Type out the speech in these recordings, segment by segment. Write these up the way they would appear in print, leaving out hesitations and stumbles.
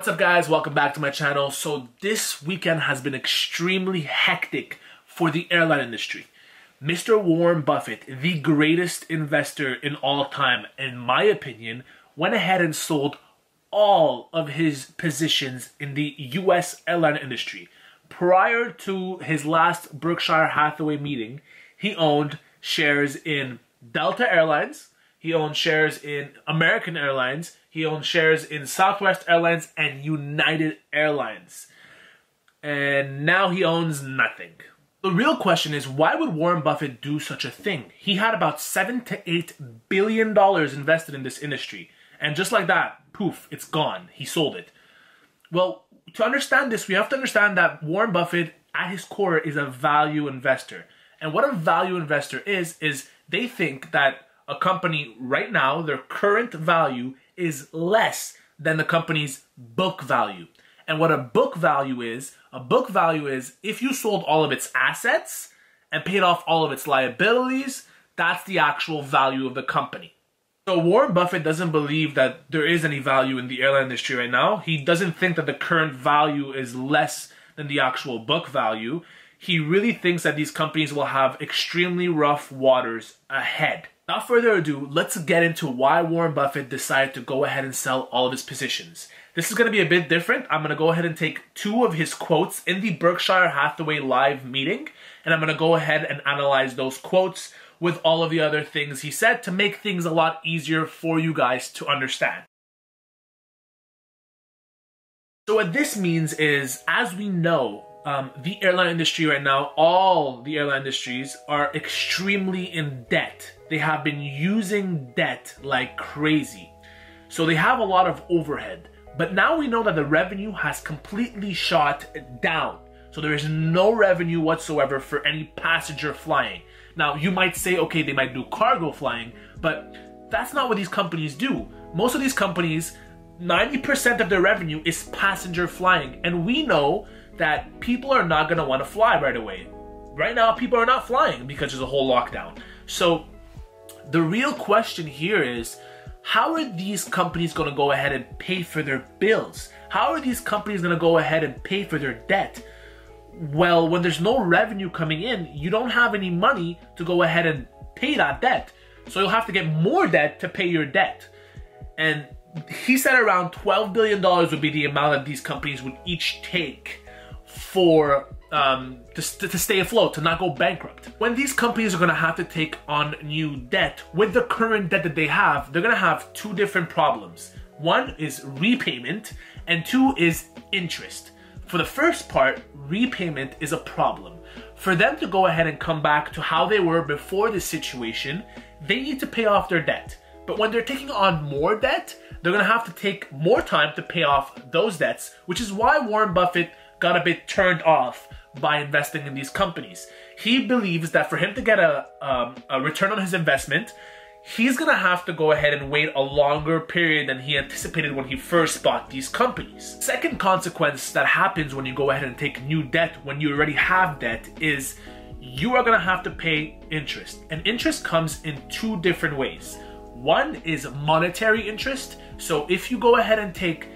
What's up guys, welcome back to my channel. So this weekend has been extremely hectic for the airline industry. Mr. Warren Buffett, the greatest investor in all time, in my opinion, went ahead and sold all of his positions in the US airline industry. Prior to his last Berkshire Hathaway meeting, he owned shares in Delta Airlines, he owned shares in American Airlines, he owned shares in Southwest Airlines and United Airlines. And now he owns nothing. The real question is, why would Warren Buffett do such a thing? He had about $7 to $8 billion invested in this industry. And just like that, poof, it's gone. He sold it. Well, to understand this, we have to understand that Warren Buffett, at his core, is a value investor. And what a value investor is they think that a company right now, their current value is less than the company's book value. And what a book value is if you sold all of its assets and paid off all of its liabilities, that's the actual value of the company. So Warren Buffett doesn't believe that there is any value in the airline industry right now. He doesn't think that the current value is less than the actual book value. He really thinks that these companies will have extremely rough waters ahead. Without further ado, let's get into why Warren Buffett decided to go ahead and sell all of his positions. This is going to be a bit different. I'm going to go ahead and take two of his quotes in the Berkshire Hathaway live meeting, and I'm going to go ahead and analyze those quotes with all of the other things he said to make things a lot easier for you guys to understand. So what this means is, as we know, the airline industry right now, all the airline industries are extremely in debt. They have been using debt like crazy. So they have a lot of overhead. But now we know that the revenue has completely shot down. So there is no revenue whatsoever for any passenger flying. Now you might say, okay, they might do cargo flying, but that's not what these companies do. Most of these companies, 90% of their revenue is passenger flying. And we know that people are not going to want to fly right away. Right now, people are not flying because there's a whole lockdown. So the real question here is, how are these companies going to go ahead and pay for their bills? How are these companies going to go ahead and pay for their debt? Well, when there's no revenue coming in, you don't have any money to go ahead and pay that debt. So you'll have to get more debt to pay your debt. And he said around $12 billion would be the amount that these companies would each take for to stay afloat, to not go bankrupt. When these companies are going to have to take on new debt, with the current debt that they have, they're going to have two different problems. One is repayment, and two is interest. For the first part, repayment is a problem. For them to go ahead and come back to how they were before this situation, they need to pay off their debt. But when they're taking on more debt, they're going to have to take more time to pay off those debts, which is why Warren Buffett got a bit turned off by investing in these companies. He believes that for him to get a return on his investment, he's going to have to go ahead and wait a longer period than he anticipated when he first bought these companies. Second consequence that happens when you go ahead and take new debt when you already have debt is you are going to have to pay interest. And interest comes in two different ways. One is monetary interest. So if you go ahead and take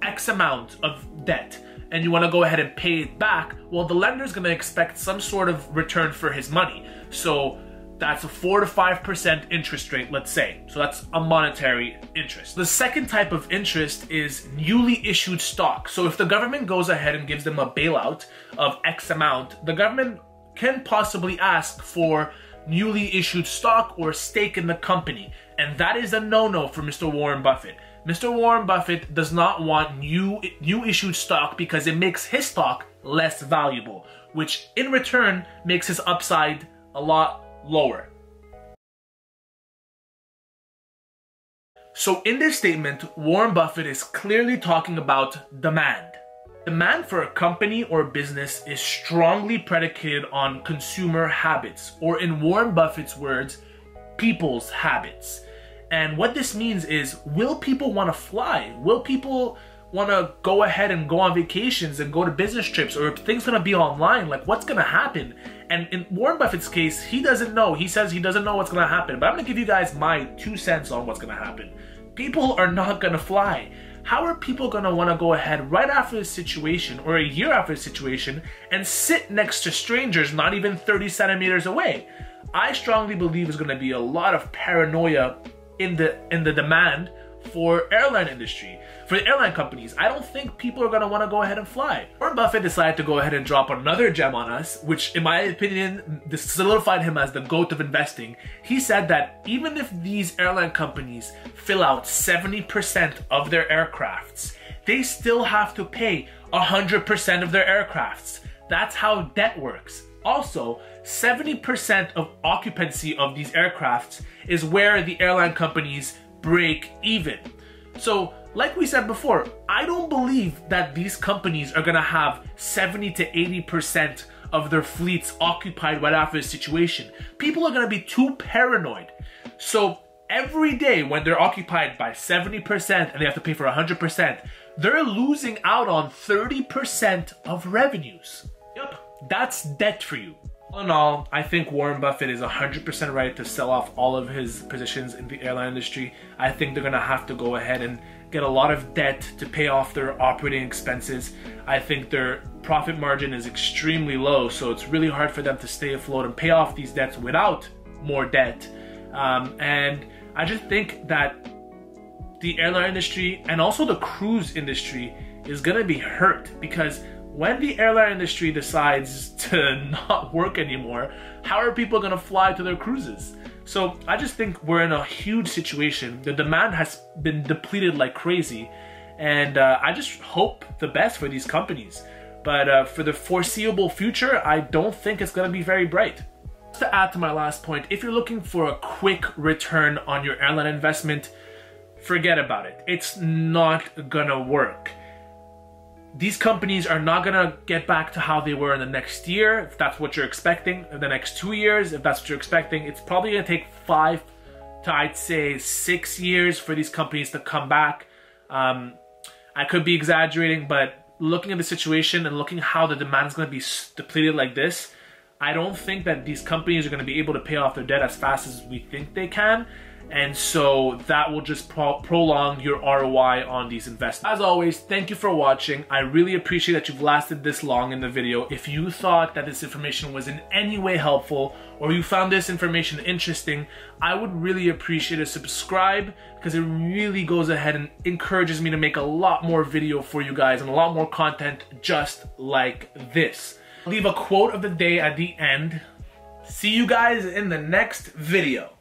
X amount of debt and you want to go ahead and pay it back, well, the lender is going to expect some sort of return for his money. So that's a 4 to 5% interest rate, let's say. So that's a monetary interest. The second type of interest is newly issued stock. So if the government goes ahead and gives them a bailout of X amount, the government can possibly ask for newly issued stock or stake in the company. And that is a no-no for Mr. Warren Buffett. Mr. Warren Buffett does not want new issued stock because it makes his stock less valuable, which in return makes his upside a lot lower. So in this statement, Warren Buffett is clearly talking about demand. Demand for a company or business is strongly predicated on consumer habits, or in Warren Buffett's words, people's habits. And what this means is, will people want to fly? Will people want to go ahead and go on vacations and go to business trips? Or if things going to be online, like what's going to happen? And in Warren Buffett's case, he doesn't know. He says he doesn't know what's going to happen. But I'm going to give you guys my 2 cents on what's going to happen. People are not going to fly. how are people going to want to go ahead right after this situation or a year after the situation and sit next to strangers not even 30 centimeters away? I strongly believe there's going to be a lot of paranoia in the demand for airline industry, for the airline companies. I don't think people are going to want to go ahead and fly. Warren Buffett decided to go ahead and drop another gem on us, which in my opinion, this solidified him as the GOAT of investing. He said that even if these airline companies fill out 70% of their aircrafts, they still have to pay 100% of their aircrafts. That's how debt works. Also, 70% of occupancy of these aircrafts is where the airline companies break even. So, like we said before, I don't believe that these companies are gonna have 70 to 80% of their fleets occupied right after the situation. People are gonna be too paranoid. So every day when they're occupied by 70% and they have to pay for 100%, they're losing out on 30% of revenues. Yep, that's debt for you. All in all, I think Warren Buffett is 100% right to sell off all of his positions in the airline industry. I think they're gonna have to go ahead and get a lot of debt to pay off their operating expenses. I think their profit margin is extremely low, so it's really hard for them to stay afloat and pay off these debts without more debt. And I just think that the airline industry and also the cruise industry is gonna be hurt, because when the airline industry decides to not work anymore, how are people gonna fly to their cruises? So I just think we're in a huge situation. The demand has been depleted like crazy, and I just hope the best for these companies. But for the foreseeable future, I don't think it's gonna be very bright. To add to my last point, if you're looking for a quick return on your airline investment, forget about it. It's not gonna work. These companies are not gonna get back to how they were in the next year, if that's what you're expecting, in the next 2 years, if that's what you're expecting. It's probably gonna take 5 to, I'd say, 6 years for these companies to come back. I could be exaggerating, but looking at the situation and looking how the demand is gonna be depleted like this, I don't think that these companies are gonna be able to pay off their debt as fast as we think they can. And so that will just prolong your ROI on these investments. As always, thank you for watching. I really appreciate that you've lasted this long in the video. If you thought that this information was in any way helpful, or you found this information interesting, I would really appreciate a subscribe, because it really goes ahead and encourages me to make a lot more video for you guys and a lot more content just like this. I'll leave a quote of the day at the end. See you guys in the next video.